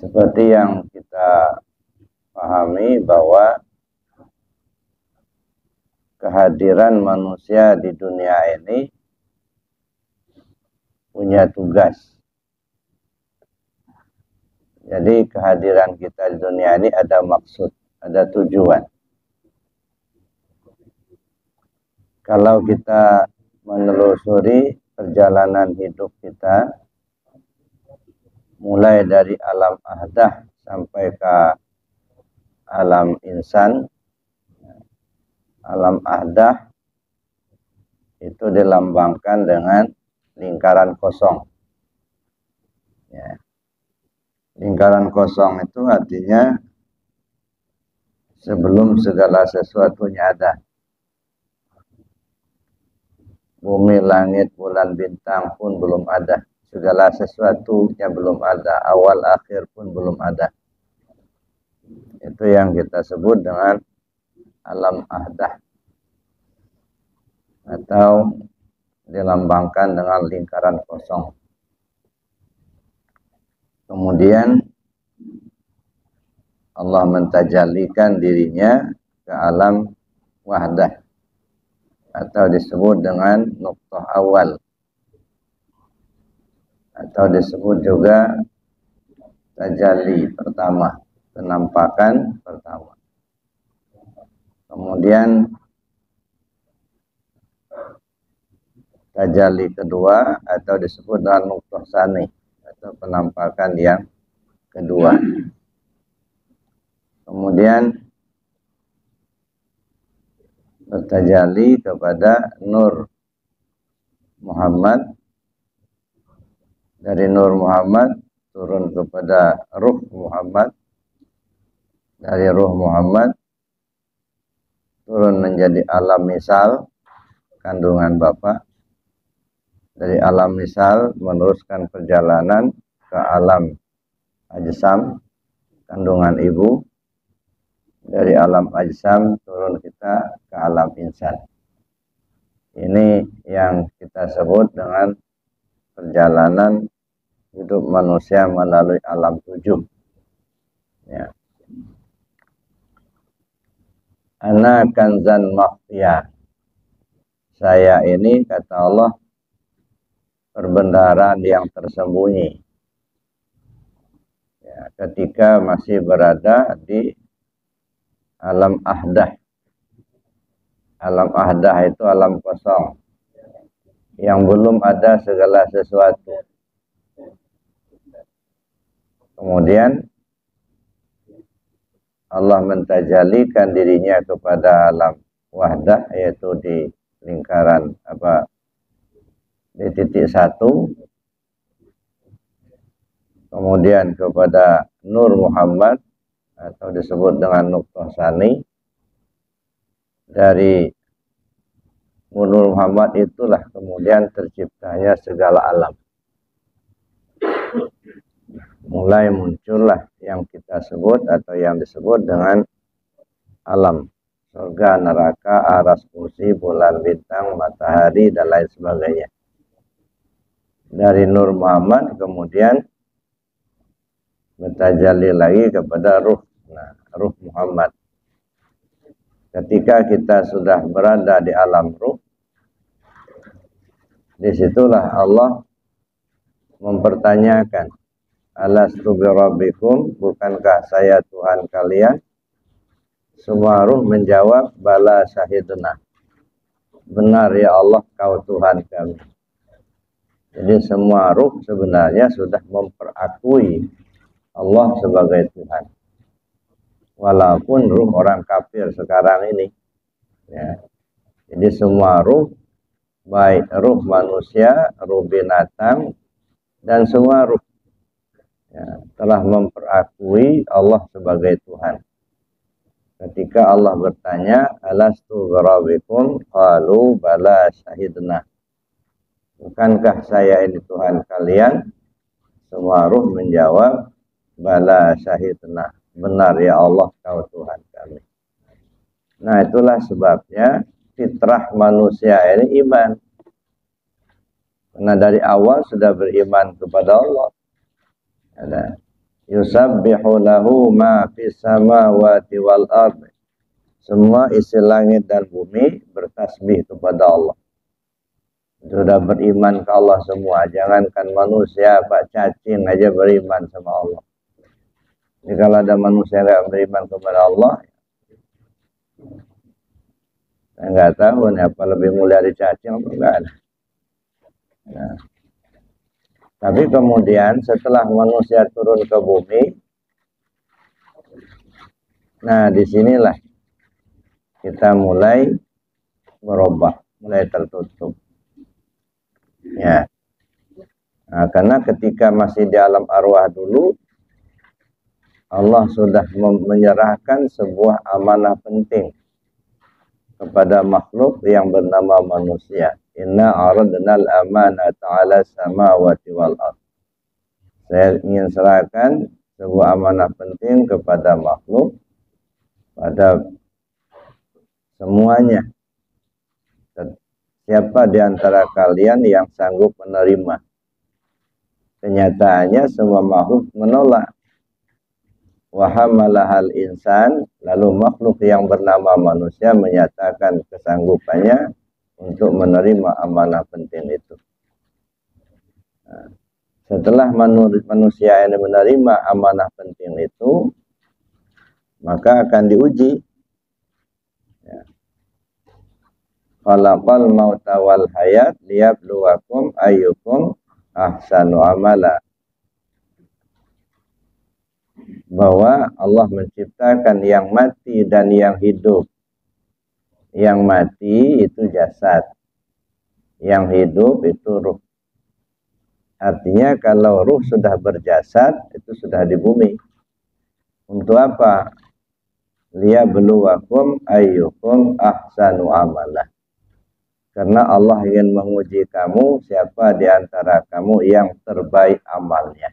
Seperti yang kita pahami bahwa kehadiran manusia di dunia ini punya tugas. Jadi kehadiran kita di dunia ini ada maksud, ada tujuan. Kalau kita menelusuri perjalanan hidup kita, mulai dari alam ahdah sampai ke alam insan. Alam ahdah itu dilambangkan dengan lingkaran kosong. Ya. Lingkaran kosong itu artinya sebelum segala sesuatunya ada. Bumi, langit, bulan, bintang pun belum ada. Segala sesuatunya belum ada. Awal akhir pun belum ada. Itu yang kita sebut dengan alam ahdah. Atau dilambangkan dengan lingkaran kosong. Kemudian Allah mentajalikan dirinya ke alam wahdah. Atau disebut dengan nuqtah awal. Atau disebut juga tajalli pertama, penampakan pertama. Kemudian tajalli kedua atau disebut dengan nuqtah tsani atau penampakan yang kedua. Kemudian bertajalli kepada Nur Muhammad. Dari Nur Muhammad turun kepada Ruh Muhammad. Dari Ruh Muhammad turun menjadi alam misal, kandungan Bapa. Dari alam misal meneruskan perjalanan ke alam ajsam, kandungan ibu. Dari alam ajsam turun kita ke alam insan. Ini yang kita sebut dengan perjalanan hidup manusia melalui alam 7. Ya. Ana kanzan makhfiyah. Saya ini, kata Allah, perbendaharaan yang tersembunyi. Ya, ketika masih berada di alam ahdah. Alam ahdah itu alam kosong. Yang belum ada segala sesuatu. Kemudian Allah mentajalikan dirinya kepada alam wahdah, yaitu di lingkaran di titik 1. Kemudian kepada Nur Muhammad atau disebut dengan nuqtah tsani. Dari Nur Muhammad itulah kemudian terciptanya segala alam. Mulai muncullah yang kita sebut atau yang disebut dengan alam. Surga, neraka, aras, kursi, bulan, bintang, matahari, dan lain sebagainya. Dari Nur Muhammad kemudian bertajalli lagi kepada Ruh. Nah, Ruh Muhammad. Ketika kita sudah berada di alam ruh, disitulah Allah mempertanyakan, alastu birabbikum, bukankah saya Tuhan kalian? Semua ruh menjawab, bala syahidna. Benar ya Allah, kau Tuhan kami. Jadi semua ruh sebenarnya sudah memperakui Allah sebagai Tuhan. Walaupun ruh orang kafir sekarang ini. Ya. Jadi semua ruh, baik ruh manusia, ruh binatang, dan semua ruh ya, telah memperakui Allah sebagai Tuhan. Ketika Allah bertanya, alastu birabbikum, qalu bala syahidna. Bukankah saya ini Tuhan kalian? Semua ruh menjawab, bala syahidna. Benar ya Allah, kau Tuhan kami. Nah, itulah sebabnya fitrah manusia ini iman. Karena dari awal sudah beriman kepada Allah. Ada Yusabbihu lahu ma fis samawati wal ardh. Semua isi langit dan bumi bertasbih kepada Allah. Sudah beriman ke Allah semua. Jangankan manusia, Pak cacing aja beriman sama Allah. Jadi kalau ada manusia yang beriman kepada Allah, saya nggak tahu nih apa lebih mulia dari cacing atau enggak ada. Nah. Tapi kemudian setelah manusia turun ke bumi, nah disinilah kita mulai berubah, mulai tertutup. Ya. Nah, karena ketika masih di alam arwah dulu, Allah sudah menyerahkan sebuah amanah penting kepada makhluk yang bernama manusia. Inna aradna al-amanata 'ala samawati wal ardh. Saya ingin serahkan sebuah amanah penting kepada makhluk, pada semuanya. Siapa di antara kalian yang sanggup menerima? Kenyataannya semua makhluk menolak. Wa hamalahal insan, lalu makhluk yang bernama manusia menyatakan kesanggupannya untuk menerima amanah penting itu. Nah, setelah manusia ini menerima amanah penting itu, maka akan diuji. Ya. Khalaqal mauta wal hayat liyabluwakum ayyukum ahsanu amala. Bahwa Allah menciptakan yang mati dan yang hidup. Yang mati itu jasad, yang hidup itu ruh. Artinya kalau ruh sudah berjasad, itu sudah di bumi. Untuk apa? Liyabluwakum ayyukum ahsanu amalah. Karena Allah ingin menguji kamu, siapa di antara kamu yang terbaik amalnya.